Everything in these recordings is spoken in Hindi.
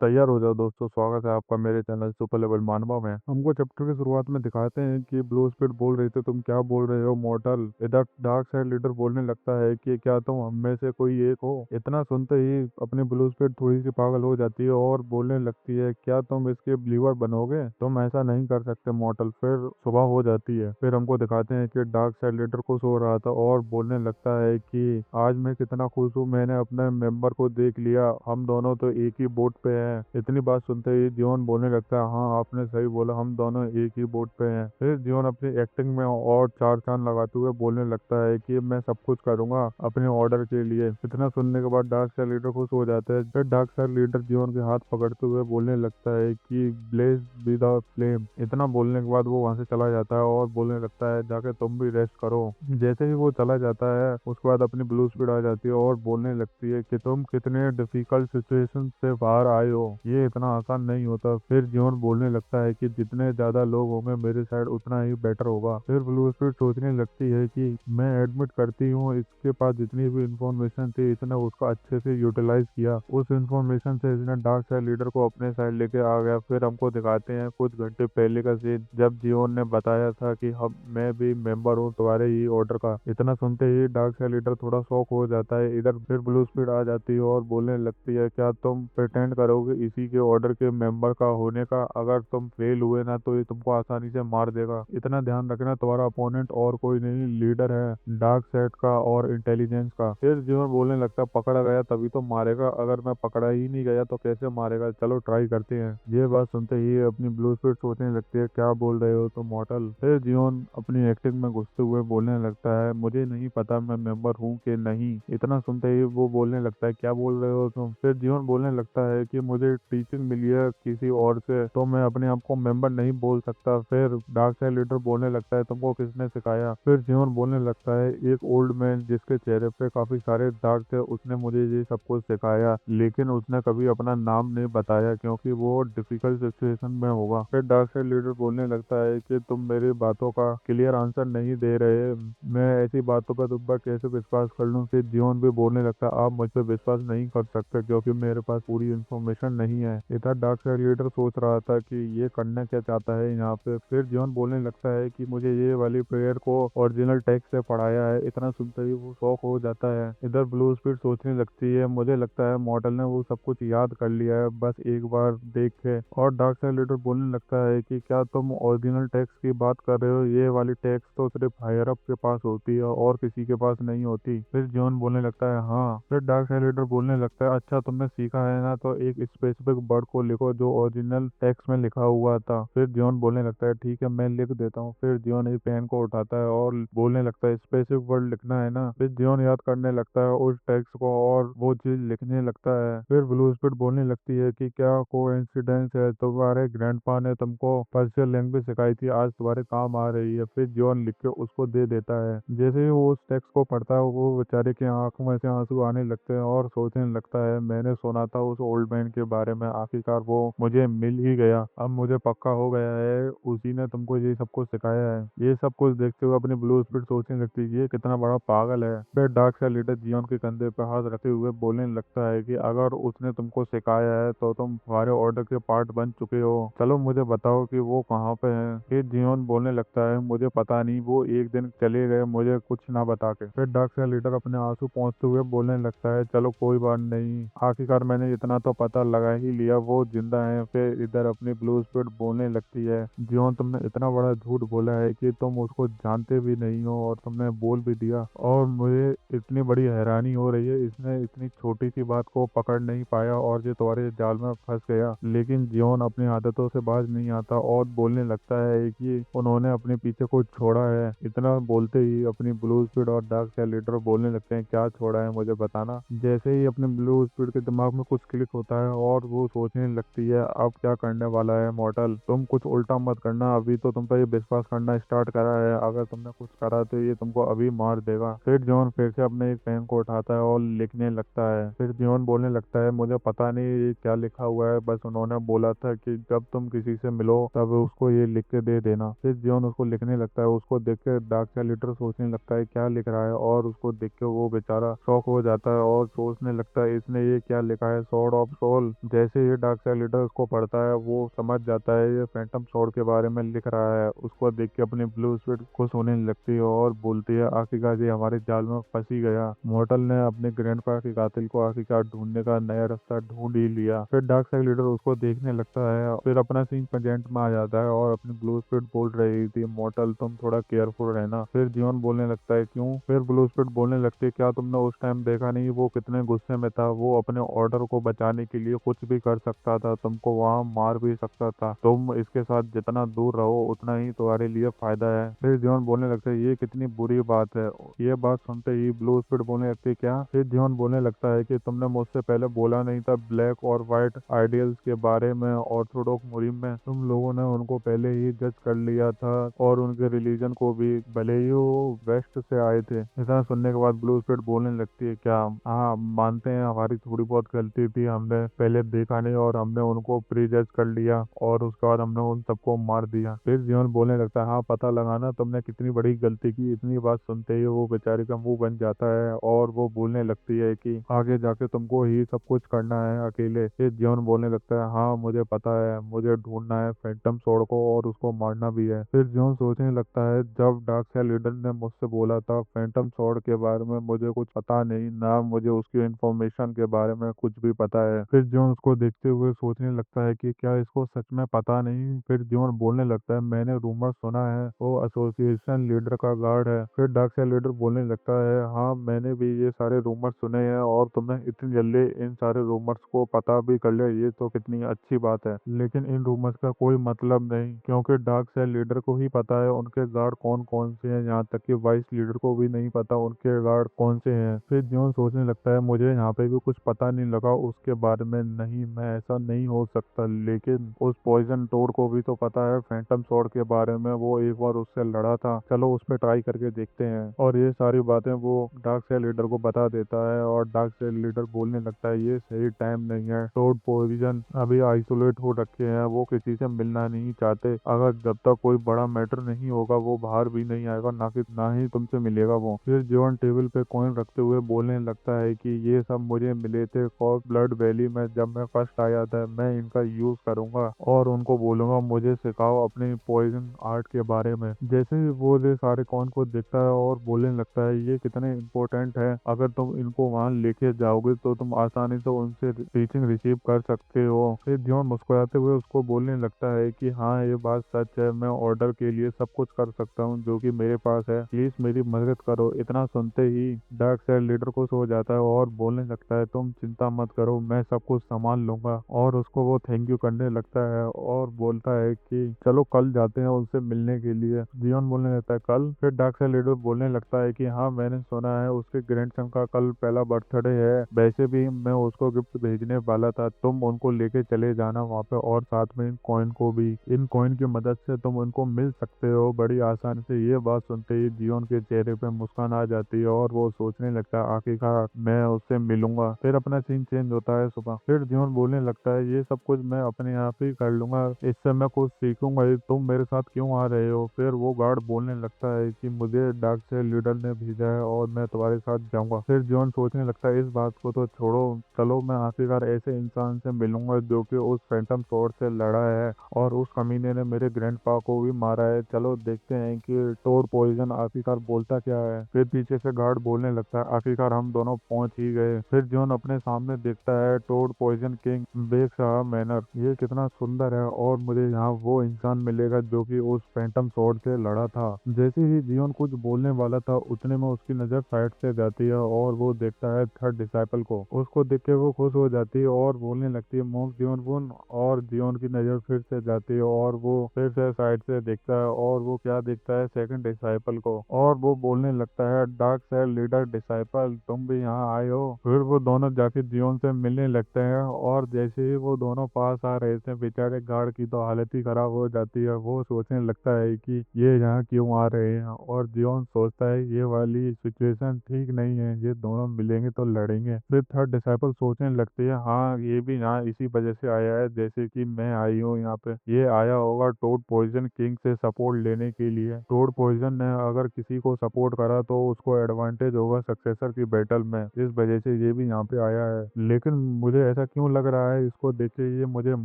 तैयार हो जाओ दोस्तों, स्वागत है आपका मेरे चैनल सुपर लेवल मानवा में। हमको चैप्टर की शुरुआत में दिखाते हैं कि ब्लू स्पिरिट बोल रही थी, तुम क्या बोल रहे हो मॉर्टल। इधर डार्क साइड लीडर बोलने लगता है कि क्या तुम हम में से कोई एक हो। इतना सुनते ही अपनी ब्लू स्पिरिट थोड़ी सी पागल हो जाती है और बोलने लगती है, क्या तुम इसके बिलीवर बनोगे? तुम ऐसा नहीं कर सकते मॉर्टल। फिर सुबह हो जाती है। फिर हमको दिखाते हैं कि डार्क साइड लीडर खुश हो रहा था और बोलने लगता है कि आज मैं कितना खुश हूँ, मैंने अपने मेंबर को देख लिया, हम दोनों तो एक ही बोट पे हैं। इतनी बात सुनते ही जियोन बोलने लगता है, हाँ आपने सही बोला, हम दोनों एक ही बोट पे हैं। फिर जियोन अपनी एक्टिंग में और चार चांद लगाते हुए बोलने लगता है कि मैं सब कुछ करूंगा अपने ऑर्डर के लिए। इतना सुनने के बाद डार्क साइड लीडर खुश हो जाता है। फिर डार्क साइड लीडर जियोन के हाथ पकड़ते हुए बोलने लगता है कि ब्लेज विद द फ्लेम। इतना बोलने के बाद वो वहां से चला जाता है और बोलने लगता है, जाके तुम भी रेस्ट करो। जैसे ही वो चला जाता है उसके बाद अपनी ब्लू स्पीड आ जाती है और बोलने लगती है कि तुम कितने डिफिकल्ट सिचुएशन से बाहर आए हो, ये इतना आसान नहीं होता। फिर जियोन बोलने लगता है कि जितने ज्यादा लोग होंगे मेरे साइड उतना ही बेटर होगा। फिर ब्लू स्पीड सोचने लगती है कि मैं एडमिट करती हूँ इसके पास जितनी भी इंफॉर्मेशन थी इसने उसका अच्छे से यूटिलाइज किया। उस इंफॉर्मेशन से इसने डार्क साइड लीडर को अपने साइड लेके आ गया। फिर हमको दिखाते हैं कुछ घंटे पहले का सीन, जब जियोन ने बताया था कि हम मैं भी मेंबर हूँ तुम्हारे ही ऑर्डर का। इतना सुनते ही डार्क साइड लीडर थोड़ा शॉक हो जाता है। इधर फिर ब्लू स्पीड आ जाती है और बोलने लगती है, क्या तुम प्रिटेंड करोगे इसी के ऑर्डर के मेंबर का होने का? अगर तुम फेल हुए ना तो ये तुमको आसानी से मार देगा। इतना ध्यान रखना, तुम्हारा अपोनेंट और कोई नहीं, लीडर है डार्क साइड का और इंटेलिजेंस का। फिर जीवन बोलने लगता है, पकड़ा गया तभी तो मारेगा, अगर मैं पकड़ा ही नहीं गया तो कैसे मारेगा, चलो ट्राई करते हैं। ये बात सुनते ही अपनी ब्लू स्पीड सोचने लगती है, क्या बोल रहे हो तुम मॉडल। फिर जीवन अपनी एक्टिंग में घुसते हुए बोलने लगता है, मुझे नहीं पता मैं मेंबर हूँ कि नहीं। इतना सुनते ही वो बोलने लगता है, क्या बोल रहे हो तुम। फिर जीवन बोलने लगता है कि मुझे टीचिंग मिली है किसी और से, तो मैं अपने आप को मेंबर नहीं बोल सकता। फिर डार्क साइड लीडर बोलने लगता है, तुमको किसने सिखाया? फिर जीवन बोलने लगता है, एक ओल्ड मैन जिसके चेहरे पे काफी सारे दाग थे, उसने मुझे ये सब कुछ सिखाया, लेकिन उसने कभी अपना नाम नहीं बताया क्योंकि वो डिफिकल्ट सिचुएशन में होगा। फिर डार्क साइड लीडर बोलने लगता है कि तुम मेरी बातों का क्लियर आंसर नहीं दे रहे, मैं ऐसी बातों पर तुम पर कैसे विश्वास कर लूं। फिर जीवन भी बोलने लगता है, आप मुझ पर विश्वास नहीं कर सकते क्योंकि मेरे पास पूरी इंफॉर्मेशन नहीं है। इधर डार्क साइड लीडर सोच रहा था कि ये करना क्या चाहता है यहाँ पे। फिर जीवन बोलने लगता है कि मुझे ये वाली प्रेयर को ओरिजिनल टेक्स्ट से पढ़ाया है। इतना सुनते ही वो शॉक हो जाता है। इधर ब्लू स्पीड सोचने लगती है, मुझे लगता है मॉडल ने वो सब कुछ याद कर लिया है, बस एक बार देख के। और डार्क साइड लीडर बोलने लगता है कि क्या तुम ओरिजिनल टेक्स्ट की बात कर रहे हो? ये वाली टेक्स्ट तो सिर्फ हायर अप के पास होती है और किसी के पास नहीं होती। फिर जॉन बोलने लगता है, हाँ। फिर डार्क साइड लीडर बोलने लगता है, अच्छा तुमने सीखा है ना, तो एक स्पेसिफिक वर्ड को लिखो जो ओरिजिनल टेक्स्ट में लिखा हुआ था। फिर जॉन बोलने लगता है, ठीक है मैं लिख देता हूँ। फिर जॉन एक पेन को उठाता है और बोलने लगता है, स्पेसिफिक वर्ड लिखना है ना। फिर जॉन याद करने लगता है उस टेक्स्ट को और वो चीज लिखने लगता है। फिर ब्लू स्पीड बोलने लगती है कि क्या कोइंसिडेंस है, तुम्हारे ग्रैंडपा ने तुमको पर्शियन लैंग्वेज सिखाई थी, आज तुम्हारे काम आ रही है। फिर जॉन लिख के उसको दे देता है। जैसे ही वो उस टेक्स्ट को पढ़ता है वो बेचारे की आंखों में से आंसू आने लगते हैं और सोचने लगता है, मैंने सुना था उस ओल्ड मैन के बारे में, आखिरकार वो मुझे मिल ही गया, अब मुझे पक्का हो गया है उसी ने तुमको ये सब कुछ सिखाया है। ये सब कुछ देखते हुए अपनी ब्लू स्पीड सोचने लगती है, ये कितना बड़ा पागल है। फिर डार्क साइड लीडर जियोन के कंधे पर हाथ रखे हुए बोलने लगता है कि अगर उसने तुमको सिखाया है तो तुम हमारे ऑर्डर के पार्ट बन चुके हो, चलो मुझे बताओ कि वो कहाँ पे है। फिर जियोन बोलने लगता है, मुझे पता नहीं, वो एक दिन चले गए मुझे कुछ ना बता के। फिर डार्क साइड लीडर अपने आंसू पहुंचते हुए बोलने लगता है, चलो कोई बात नहीं, आखिरकार मैंने इतना तो पता लगा ही लिया, वो जिंदा है। फिर इधर अपनी ब्लू स्पीड बोलने लगती है, जियोन तुमने इतना बड़ा झूठ बोला है कि तुम उसको जानते भी नहीं हो और तुमने बोल भी दिया, और मुझे इतनी बड़ी हैरानी हो रही है, इसने इतनी छोटी सी बात को पकड़ नहीं पाया और ये तुम्हारे जाल में फंस गया। लेकिन जियोन अपनी आदतों से बाज नहीं आता और बोलने लगता है कि उन्होंने अपने पीछे कुछ छोड़ा है। इतना बोलते ही अपनी ब्लू स्पीड और डार्क साइड लीडर बोलने लगते हैं, क्या छोड़ा है मुझे बताना। जैसे ही अपने ब्लू स्पीड के दिमाग में कुछ क्लिक होता है और वो सोचने लगती है, अब क्या करने वाला है मॉडल, तुम कुछ उल्टा मत करना, अभी तो तुम पे ये विश्वास करना स्टार्ट करा है, अगर तुमने कुछ करा तो ये तुमको अभी मार देगा। फिर जॉन फिर से अपने एक पेन को उठाता है और लिखने लगता है। फिर जॉन बोलने लगता है, मुझे पता नहीं ये क्या लिखा हुआ है, बस उन्होंने बोला था कि जब तुम किसी से मिलो तब उसको ये लिख के दे देना। फिर जॉन उसको लिखने लगता है। उसको देख के डार्क साइड लीडर सोचने लगता है क्या लिख रहा है, और उसको देख के वो बेचारा शॉक हो जाता है और सोचने लगता है, इसने ये क्या लिखा है, सॉर्ड ऑफ सोल। मॉडल जैसे ही डार्क साइड लीडर उसको पढ़ता है वो समझ जाता है ये फैंटम स्वॉर्ड के बारे में लिख रहा है। उसको देख के अपनी ब्लू स्पिरिट खुश होने लगती है और बोलती है आखिरकार ये हमारे जाल में फंस ही गया। मॉर्टल ने अपने ग्रैंडपा के कातिल को आखिरकार ढूंढने का नया रास्ता ढूंढ ही लिया। फिर डार्क साइड लीडर उसको देखने लगता है। फिर अपना सीन प्रेजेंट में आ जाता है और अपनी ब्लू स्पिरिट बोल रही थी मॉर्टल तुम थोड़ा केयरफुल रहना। फिर जियोन बोलने लगता है क्यों? फिर ब्लू स्पिरिट बोलने लगती है क्या तुमने उस टाइम देखा नहीं वो कितने गुस्से में था। वो अपने ऑर्डर को बचाने के लिए कुछ भी कर सकता था, तुमको वहां मार भी सकता था। तुम इसके साथ जितना दूर रहो उतना ही तुम्हारे लिए फायदा है। फिर जियोन बोलने लगता है ये कितनी बुरी बात है। ये बात सुनते ही ब्लू स्पिरिट बोलने लगती है क्या? फिर जियोन बोलने लगता है कि तुमने मुझसे पहले बोला नहीं था ब्लैक और व्हाइट आइडियल्स के बारे में। ऑर्थोडॉक्स मुहिम में तुम लोगों ने उनको पहले ही जज कर लिया था और उनके रिलीजन को भी, भले ही वो वेस्ट से आए थे। इतना सुनने के बाद ब्लू स्पिरिट बोलने लगती है क्या हाँ मानते हैं हमारी थोड़ी बहुत गलती थी, हमने पहले देखा नहीं और हमने उनको प्री जज कर लिया और उसके बाद हमने उन सबको मार दिया। फिर जियोन बोलने लगता है हाँ पता लगाना तुमने कितनी बड़ी गलती की। इतनी बात सुनते ही वो बेचारी का मुंह बन जाता है और वो बोलने लगती है कि आगे जाके तुमको ही सब कुछ करना है अकेले। फिर जियोन बोलने लगता है हाँ मुझे पता है, मुझे ढूंढना है फैंटम स्वॉर्ड को और उसको मारना भी है। फिर जियोन सोचने लगता है जब डार्क साइड लीडर ने मुझसे बोला था फैंटम स्वॉर्ड के बारे में मुझे कुछ पता नहीं, ना मुझे उसकी इंफॉर्मेशन के बारे में कुछ भी पता है। फिर जियोन उसको देखते हुए सोचने लगता है कि क्या इसको सच में पता नहीं। फिर जियोन बोलने लगता है मैंने रूमर सुना है वो एसोसिएशन लीडर का गार्ड है। फिर डार्क साइड लीडर बोलने लगता है हाँ मैंने भी ये सारे रूमर सुने हैं और तुमने इतनी जल्दी इन सारे रूमर्स को पता भी कर लिया, ये तो कितनी अच्छी बात है। लेकिन इन रूमर्स का कोई मतलब नहीं क्योंकि डार्क साइड लीडर को ही पता है उनके गार्ड कौन कौन से हैं, यहाँ तक कि वाइस लीडर को भी नहीं पता उनके गार्ड कौन से हैं। फिर जियोन सोचने लगता है मुझे यहाँ पे भी कुछ पता नहीं लगा उसके बारे में, नहीं मैं ऐसा नहीं हो सकता। लेकिन उस पॉइजन टोड को भी तो पता है फैंटम स्वॉर्ड के बारे में, वो एक बार उससे लड़ा था, चलो उस पर ट्राई करके देखते हैं। और ये सारी बातें वो डार्क साइड लीडर को बता देता है और डार्क साइड लीडर बोलने लगता है ये सही टाइम नहीं है, टोड पॉइजन अभी आइसोलेट हो रखे हैं, वो किसी से मिलना नहीं चाहते। अगर जब तक कोई बड़ा मैटर नहीं होगा वो बाहर भी नहीं आएगा, ना ही तुमसे मिलेगा वो। फिर जियोन टेबल पे कॉइन रखते हुए बोलने लगता है कि ये सब मुझे मिले थे कॉर्क ब्लड वैली में जब मैं फर्स्ट आया था, मैं इनका यूज करूंगा और उनको बोलूंगा मुझे सिखाओ अपने पॉइजन आर्ट के बारे में। जैसे ही वो ये सारे कॉइन को देखता है और बोलने लगता है ये कितने इम्पोर्टेंट है, अगर तुम इनको वहां लेके जाओगे तो तुम आसानी से उनसे टीचिंग रिसीव कर सकते हो। फिर जियोन मुस्कुराते हुए उसको बोलने लगता है कि हाँ ये बात सच है, मैं ऑर्डर के लिए सब कुछ कर सकता हूँ जो कि मेरे पास है, प्लीज मेरी मदद करो। इतना सुनते ही डार्क साइड लीडर खुश हो जाता है और बोलने लगता है तुम चिंता मत करो, मैं सब कुछ संभाल लूंगा। और उसको वो थैंक यू करने लगता है और बोलता है कि चलो कल जाते हैं उससे मिलने के लिए। जियोन बोलने लगता है कल? फिर डार्क साइड लीडर बोलने लगता है कि हाँ मैंने सुना है उसके ग्रैंडसन का कल पहला बर्थडे है, वैसे भी मैं उसको गिफ्ट भेजने वाला था, तुम उनको लेके चले जाना वहाँ पे और साथ में इन कॉइन को भी, इन कॉइन की मदद से तुम उनको मिल सकते हो बड़ी आसानी से। ये बात सुनते ही जियोन के चेहरे पे मुस्कान आ जाती है और वो सोचने लगता है आखिरकार मैं उससे मिलूंगा। फिर अपना सीन चेंज होता है सुबह। फिर जियोन बोलने लगता है ये सब कुछ मैं अपने आप ही कर लूंगा, इससे मैं कुछ सीखूंगा ही, तुम मेरे साथ क्यों आ रहे हो? फिर वो गार्ड बोलने लगता है कि मुझे डार्क साइड लीडर ने भेजा है और मैं तुम्हारे साथ जाऊंगा। फिर जियोन सोचने लगता है इस बात को तो छोड़ो, चलो मैं आखिरकार ऐसे इंसान से मिलूंगा जो कि उस फैंटम स्वॉर्ड से लड़ा है और उस कमीने ने मेरे ग्रैंडपा को भी मारा है, चलो देखते हैं कि टोड पॉइजन आखिरकार बोलता क्या है। फिर पीछे से गार्ड बोलने लगता है आखिरकार हम दोनों पहुंच ही गए। फिर जॉन अपने सामने देखता है टोड पॉइजन किंग बेक शाह मैनर, ये कितना सुंदर है और मुझे यहाँ वो इंसान मिलेगा जो कि उस फैंटम स्वॉर्ड से लड़ा था। जैसे ही जियोन कुछ बोलने वाला था उतने में उसकी नजर साइड से जाती है और वो देखता है थर्ड डिसाइपल को। उसको देख के वो खुश हो जाती है और बोलने लगती है मोंक जियोन बुन, और जियोन की नजर फिर से जाती है और वो फिर से साइड से देखता है और वो क्या देखता है सेकंड डिसाइपल को और वो बोलने लगता है डार्क साइड लीडर डिसाइपल तुम भी यहाँ आए हो। फिर वो दोनों जाके जियोन से मिलने लगते हैं और जैसे ही वो दोनों पास आ रहे थे बेचारे गार्ड की तो हालत ही खराब हो जाती है। वो सोचने लगता है कि ये यहाँ क्यों आ रहे हैं और जियोन सोचता है ये वाली सिचुएशन ठीक नहीं है, ये दोनों मिलेंगे तो लड़ेंगे। फिर थर्ड डिसाइपल सोचने लगती है हाँ ये भी यहाँ इसी वजह से आया है जैसे कि मैं आई हूँ यहाँ पे, ये आया होगा टोड पॉइजन किंग से सपोर्ट लेने के लिए। टोड पॉइजन ने अगर किसी को सपोर्ट करा तो उसको एडवांटेज होगा सक्सेसर की बैटल में, इस वजह से ये भी यहाँ पे आया है। लेकिन मुझे ऐसा क्यों लग रहा है, इसको देख के ये मुझे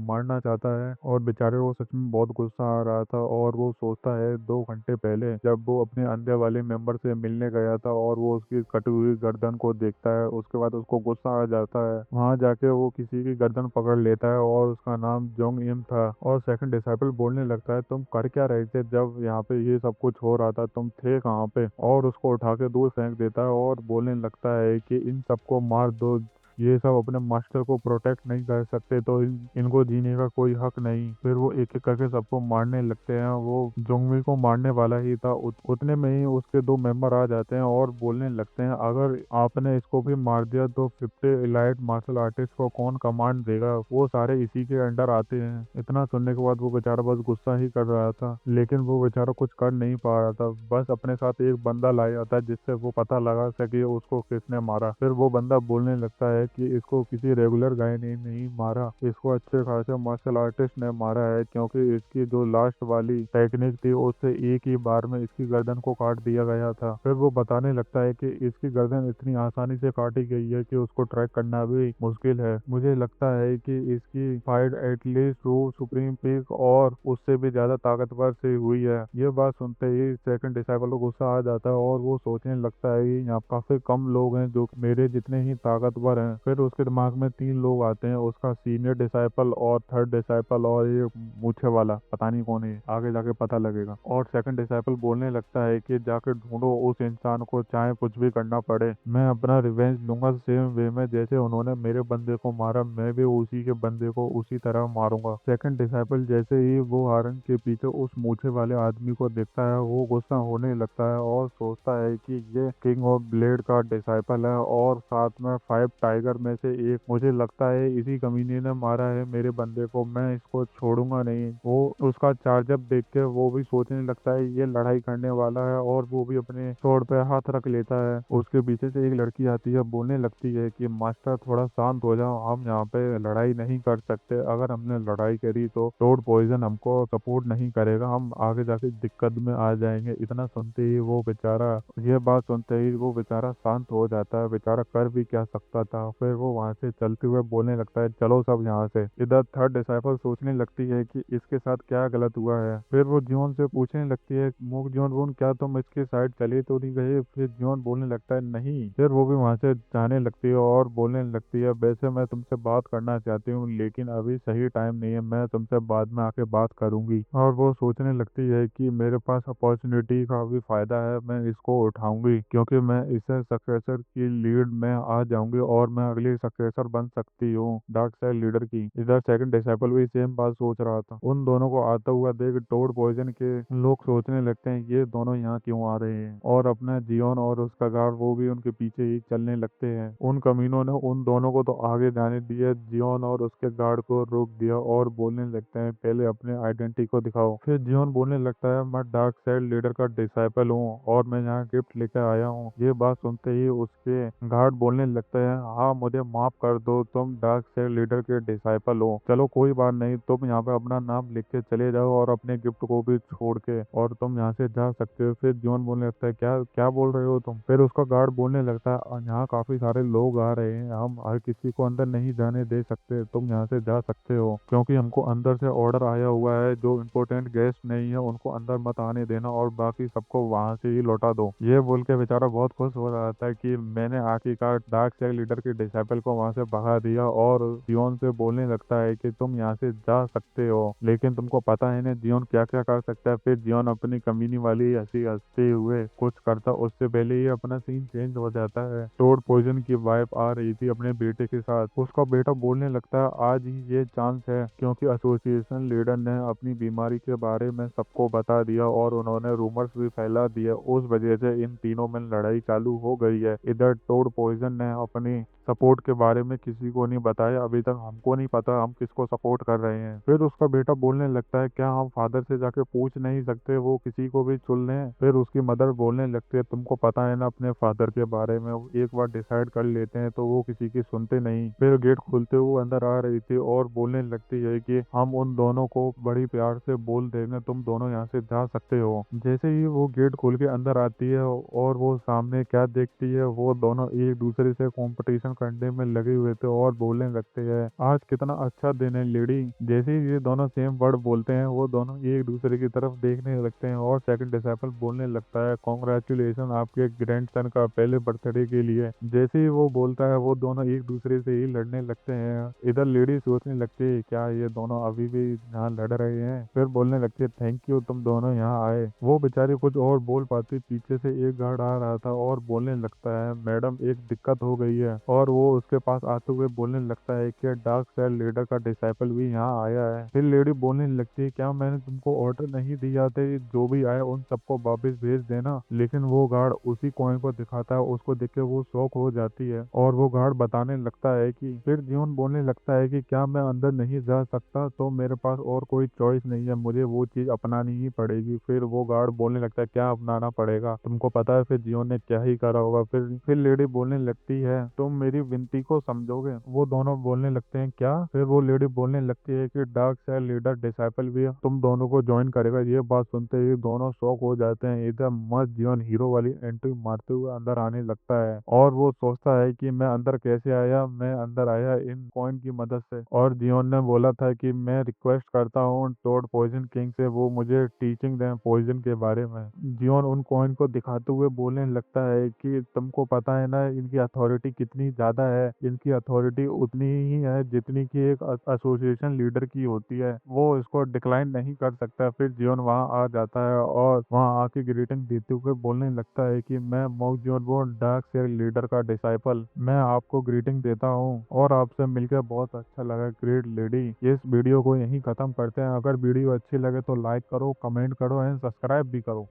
मारना चाहता है। और बेचारे को सच में बहुत गुस्सा आ रहा था और वो सोचता है 2 घंटे पहले जब वो अपने अंधे वाले मेंबर से मिलने गया था और वो उसकी कटी हुई गर्दन को देखता है, उसके बाद उसको गुस्सा आ जाता है। वहां जाके वो किसी की गर्दन पकड़ लेता है और उसका नाम जोंग इम था। और सेकंड डिसाइपल बोलने लगता है, तुम कर क्या रहे थे जब यहाँ पे ये सब कुछ हो रहा था, तुम थे कहाँ पे। और उसको उठा के दूर फेंक देता है और बोलने लगता है कि इन सबको मार दो, ये सब अपने मास्टर को प्रोटेक्ट नहीं कर सकते तो इनको जीने का कोई हक नहीं। फिर वो एक एक करके सबको मारने लगते हैं। वो जोंगमी को मारने वाला ही था, उतने में ही उसके 2 मेंबर आ जाते हैं और बोलने लगते हैं, अगर आपने इसको भी मार दिया तो 50 इलाइट मार्शल आर्टिस्ट को कौन कमांड देगा, वो सारे इसी के अंडर आते हैं। इतना सुनने के बाद वो बेचारा बस गुस्सा ही कर रहा था, लेकिन वो बेचारा कुछ कर नहीं पा रहा था। बस अपने साथ एक बंदा लाया था जिससे वो पता लगा सके उसको किसने मारा। फिर वो बंदा बोलने लगता है कि इसको किसी रेगुलर गाय ने नहीं मारा, इसको अच्छे खासे मार्शल आर्टिस्ट ने मारा है, क्योंकि इसकी जो लास्ट वाली टेक्निक थी उससे एक ही बार में इसकी गर्दन को काट दिया गया था। फिर वो बताने लगता है कि इसकी गर्दन इतनी आसानी से काटी गई है कि उसको ट्रैक करना भी मुश्किल है। मुझे लगता है कि इसकी fight at least to supreme peak और उससे भी ज्यादा ताकतवर से हुई है। ये बात सुनते ही सेकंड डिसाइपल को गुस्सा आ जाता है और वो सोचने लगता है कि यहाँ काफी कम लोग हैं जो मेरे जितने ही ताकतवर हैं। फिर उसके दिमाग में 3 लोग आते हैं, उसका सीनियर डिसाइपल और थर्ड डिसाइपल और ये मूछे वाला, पता नहीं कौन है, आगे जाके पता लगेगा। और सेकंड डिसाइपल बोलने लगता है कि जाके ढूंढो उस इंसान को, चाहे कुछ भी करना पड़े, मैं अपना रिवेंज लूंगा सेम वे में जैसे उन्होंने मेरे बंदे को मारा, मैं भी उसी के बंदे को उसी तरह मारूंगा। सेकंड डिसाइपल जैसे ही वो हारन के पीछे उस मूछे वाले आदमी को देखता है, वो गुस्सा होने लगता है और सोचता है कि ये किंग ऑफ ब्लेड का डिसाइपल है और साथ में 5 टाइगर में से एक। मुझे लगता है इसी कमीने ने मारा है मेरे बंदे को, मैं इसको छोड़ूंगा नहीं। वो उसका चार्जअप देख के वो भी सोचने लगता है ये लड़ाई करने वाला है और वो भी अपने स्वॉर्ड पे हाथ रख लेता है। उसके पीछे से एक लड़की आती है, बोलने लगती है कि मास्टर थोड़ा शांत हो जाओ, हम यहाँ पे लड़ाई नहीं कर सकते, अगर हमने लड़ाई करी तो टोड पॉइजन हमको सपोर्ट नहीं करेगा, हम आगे जाके दिक्कत में आ जाएंगे। इतना सुनते ही वो बेचारा, ये बात सुनते ही वो बेचारा शांत हो जाता है, बेचारा कर भी क्या सकता था। फिर वो वहां से चलते हुए बोलने लगता है, चलो सब यहाँ से। इधर थर्ड डिसाइपल सोचने लगती है कि इसके साथ क्या गलत हुआ है। फिर वो जियोन से पूछने लगती है, मुक जियोन बोन क्या तुम इसके साइड चले तो नहीं गए। फिर जियोन बोलने लगता है नहीं। फिर वो भी वहां से जाने लगती है और बोलने लगती है, वैसे मैं तुमसे बात करना चाहती हूँ लेकिन अभी सही टाइम नहीं है, मैं तुमसे बाद में आके बात करूंगी। और वो सोचने लगती है कि मेरे पास अपॉर्चुनिटी का भी फायदा है, मैं इसको उठाऊंगी क्योंकि मैं इससे सक्सेसर की लीड में आ जाऊंगी और मैं अगली सक्सेसर बन सकती हूँ डार्क साइड लीडर की। इधर सेकंड डिसाइपल भी सेम बात सोच रहा था। उन दोनों को आता हुआ देख टोड पॉइजन के लोग सोचने लगते हैं, ये दोनों यहाँ क्यों आ रहे हैं, और अपना जियोन और उसका गार्ड वो भी उनके पीछे ही चलने लगते हैं। उन कमीनों ने उन दोनों को तो आगे जाने दिया, जियोन और उसके गार्ड को रोक दिया और बोलने लगते हैं, पहले अपने आइडेंटिटी को दिखाओ। फिर जियोन बोलने लगता है, मैं डार्क साइड लीडर का डिसाइपल हूँ और मैं यहाँ गिफ्ट लेकर आया हूँ। ये बात सुनते ही उसके गार्ड बोलने लगते हैं, हाँ मुझे माफ कर दो, तुम डार्क साइड लीडर के डिसाइपल हो, चलो कोई बात नहीं, तुम यहाँ पे अपना नाम लिख के चले जाओ और अपने गिफ्ट को भी छोड़ के और तुम यहाँ से जा सकते हो। फिर जियोन बोलने लगता है, क्या क्या बोल रहे हो तुम। फिर उसका गार्ड बोलने लगता है, यहाँ काफी सारे लोग आ रहे हैं, हम हर किसी को अंदर नहीं जाने दे सकते, तुम यहाँ से जा सकते हो, क्योंकि हमको अंदर से ऑर्डर आया हुआ है, जो इम्पोर्टेंट गेस्ट नहीं है उनको अंदर मत आने देना और बाकी सबको वहां से ही लौटा दो। ये बोल के बेचारा बहुत खुश हो रहा था कि मैंने आखिरकार डार्क साइड लीडर के डिसाइपल को वहां से भगा दिया। और जियोन से बोलने लगता है कि तुम यहाँ से जा सकते हो, लेकिन तुमको पता है ना जियोन क्या क्या कर सकता है। फिर जियोन अपनी कमीनी वाली हंसी हंसते हुए कुछ करता, उससे पहले ही अपना सीन चेंज हो जाता है। टोड पॉइजन की वाइफ आ रही थी अपने बेटे के साथ, उसका बेटा बोलने लगता है, आज ही ये चांस है, क्योंकि एसोसिएशन लीडर ने अपनी बीमारी के बारे में सबको बता दिया और उन्होंने रूमर्स भी फैला दिए, उस वजह से इन तीनों में लड़ाई चालू हो गई है। इधर टोड पॉइजन ने अपनी सपोर्ट के बारे में किसी को नहीं बताया, अभी तक हमको नहीं पता हम किसको सपोर्ट कर रहे हैं। फिर उसका बेटा बोलने लगता है, क्या हम फादर से जाके पूछ नहीं सकते, वो किसी को भी चुन लें। फिर उसकी मदर बोलने लगती है, तुमको पता है ना अपने फादर के बारे में, एक बार डिसाइड कर लेते हैं तो वो किसी की सुनते नहीं। फिर गेट खुलते हुए अंदर आ रही थी और बोलने लगती है कि हम उन दोनों को बड़ी प्यार से बोल देंगे, तुम दोनों यहाँ से जा सकते हो। जैसे ही वो गेट खोल के अंदर आती है और वो सामने क्या देखती है, वो दोनों एक दूसरे से कंपटीशन सेलिब्रेशन करने में लगे हुए थे और बोलने लगते हैं आज कितना अच्छा दिन है लेडी। जैसे ही ये दोनों सेम वर्ड बोलते हैं वो दोनों एक दूसरे की तरफ देखने लगते हैं और सेकंड डिसाइपल बोलने लगता है कॉन्ग्रेचुलेशन आपके ग्रैंडसन का पहले बर्थडे के लिए। जैसे ही वो बोलता है वो दोनों एक दूसरे से ही लड़ने लगते हैं। इधर लेडी सोचने लगती है क्या ये दोनों अभी भी यहाँ लड़ रहे हैं। फिर बोलने लगती है थैंक यू तुम दोनों यहाँ आए। वो बेचारी कुछ और बोल पाती पीछे से एक गार्ड आ रहा था और बोलने लगता है मैडम एक दिक्कत हो गई है और वो उसके पास आते हुए बोलने लगता है कि डार्क साइड लीडर का डिसाइपल भी यहाँ आया है। फिर लेडी बोलने लगती है क्या मैंने तुमको ऑर्डर नहीं दिया था जो भी आए उन सबको वापस भेज देना। लेकिन वो गार्ड उसी कॉइन को दिखाता है। उसको देख के वो शॉक हो जाती है और वो गार्ड बताने लगता है कि फिर जियोन बोलने लगता है कि क्या मैं अंदर नहीं जा सकता तो मेरे पास और कोई चॉइस नहीं है मुझे वो चीज अपनानी ही पड़ेगी। फिर वो गार्ड बोलने लगता है क्या अपनाना पड़ेगा तुमको पता है। फिर जियोन ने क्या ही करा होगा। फिर लेडी बोलने लगती है तुम मेरी विनती को समझोगे। वो दोनों बोलने लगते हैं क्या। फिर वो लेडी बोलने लगती है कि डार्क साइड लीडर डिसाइपल भी तुम दोनों को ज्वाइन करेगा। ये बात सुनते ही दोनों शॉक हो जाते हैं। इधर मस्त जियोन हीरो वाली एंट्री मारते हुए अंदर आने लगता है और वो सोचता है कि मैं अंदर कैसे आया। मैं अंदर आया इन कॉइन की मदद से और जियोन ने बोला था कि मैं रिक्वेस्ट करता हूँ टोड पॉइजन किंग से वो मुझे टीचिंग दें पॉइजन के बारे में। जियोन उन कॉइन को दिखाते हुए बोलने लगता है कि तुमको पता है ना इनकी अथॉरिटी कितनी ज्यादा है। इनकी अथॉरिटी उतनी ही है जितनी की एक एसोसिएशन लीडर की होती है। वो इसको डिक्लाइन नहीं कर सकता। फिर जियोन वहां आ जाता है और वहां आके ग्रीटिंग देते हुए बोलने लगता है कि मैं मॉक जियोन वो डार्क साइड लीडर का डिसाइपल मैं आपको ग्रीटिंग देता हूँ और आपसे मिलकर बहुत अच्छा लगा ग्रेट लेडी। इस वीडियो को यहीं खत्म करते हैं। अगर वीडियो अच्छी लगे तो लाइक करो कमेंट करो एंड सब्सक्राइब भी करो।